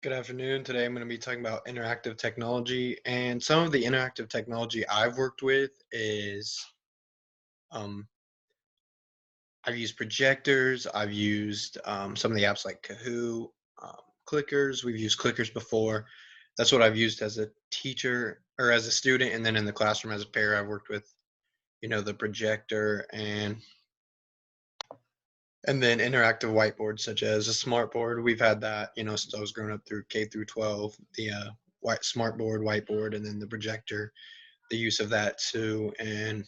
Good afternoon. Today I'm going to be talking about interactive technology, and some of the interactive technology I've worked with is um, I've used projectors, I've used some of the apps like Kahoot, clickers. We've used clickers before. That's what I've used as a teacher or as a student, and then in the classroom as a pair, I've worked with the projector and then interactive whiteboards such as a smartboard. We've had that, since I was growing up through K through 12, the white smartboard, whiteboard, and then the projector, the use of that too. And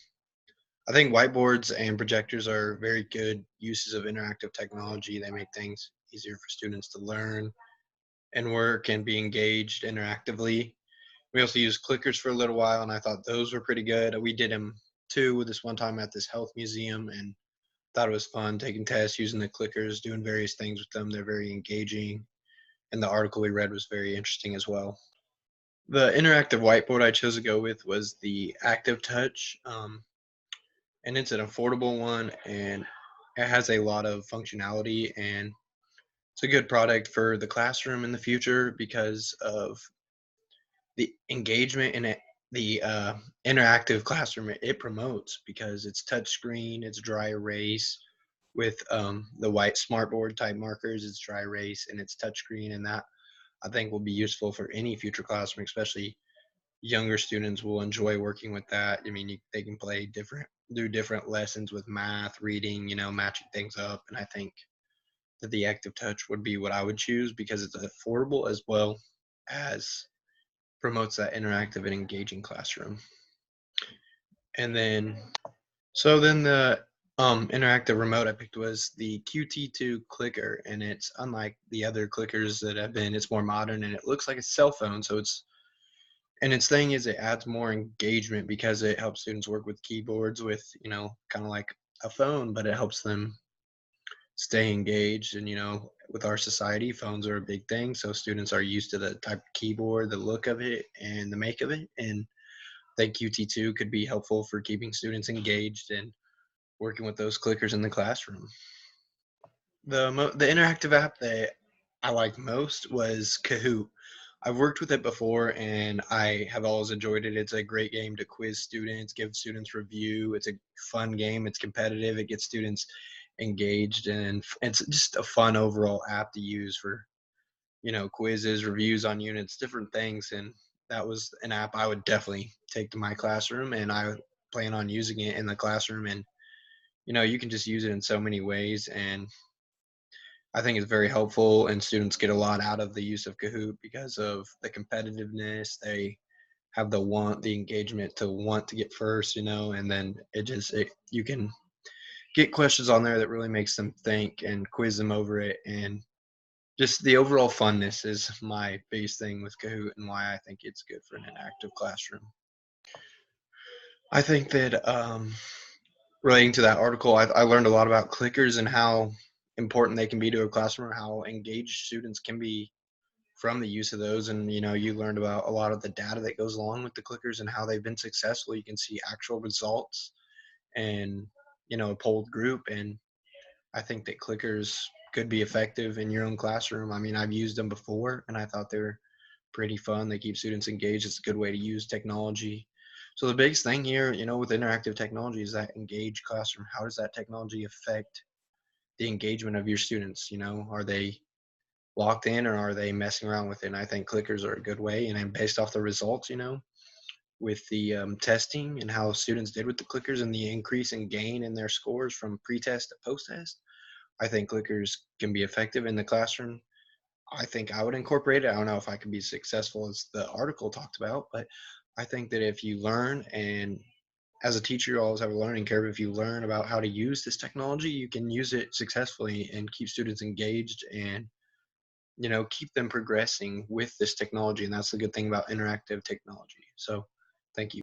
I think whiteboards and projectors are very good uses of interactive technology. They make things easier for students to learn and work and be engaged interactively. We also used clickers for a little while, and I thought those were pretty good. We did them too this one time at this health museum, and thought it was fun taking tests using the clickers, doing various things with them. They're very engaging, and the article we read was very interesting as well. The interactive whiteboard I chose to go with was the Active Touch, and it's an affordable one, and it has a lot of functionality, and it's a good product for the classroom in the future because of the engagement in it. The interactive classroom it promotes because it's touchscreen, it's dry erase, with the white smartboard type markers. It's dry erase and it's touchscreen, and that I think will be useful for any future classroom, especially younger students will enjoy working with that. I mean, they can do different lessons with math, reading, matching things up, and I think that the Active Touch would be what I would choose because it's affordable as well as promotes that interactive and engaging classroom. And then the interactive remote I picked was the QT2 clicker, and it's unlike the other clickers that have been. It's more modern and it looks like a cell phone. Its thing is it adds more engagement because it helps students work with keyboards with kind of like a phone, but it helps them stay engaged. And with our society, phones are a big thing, so students are used to the type of keyboard, the look of it, and the make of it. And I think QT2 could be helpful for keeping students engaged and working with those clickers in the classroom. The interactive app that I liked most was Kahoot. I've worked with it before and I have always enjoyed it. It's a great game to quiz students, give students review. It's a fun game. It's competitive. It gets students engaged, and it's just a fun overall app to use for quizzes, reviews on units, different things. And that was an app I would definitely take to my classroom, and I plan on using it in the classroom. And you can just use it in so many ways, and I think it's very helpful, and students get a lot out of the use of Kahoot because of the competitiveness. They have the engagement to want to get first, and then you can get questions on there that really makes them think and quiz them over it. And just the overall funness is my biggest thing with Kahoot and why I think it's good for an interactive classroom. I think that relating to that article, I learned a lot about clickers and how important they can be to a classroom, or how engaged students can be from the use of those. And you learned about a lot of the data that goes along with the clickers and how they've been successful. You can see actual results and a polled group. And I think that clickers could be effective in your own classroom. I mean, I've used them before and I thought they were pretty fun. They keep students engaged. It's a good way to use technology. So the biggest thing here, with interactive technology is that engaged classroom. How does that technology affect the engagement of your students? Are they locked in or are they messing around with it? And I think clickers are a good way. And then based off the results, with the testing and how students did with the clickers and the increase in gain in their scores from pre-test to post-test, I think clickers can be effective in the classroom. I think I would incorporate it. I don't know if I can be successful as the article talked about, but I think that if you learn, and as a teacher, you always have a learning curve. If you learn about how to use this technology, you can use it successfully and keep students engaged and, keep them progressing with this technology. And that's the good thing about interactive technology. So thank you.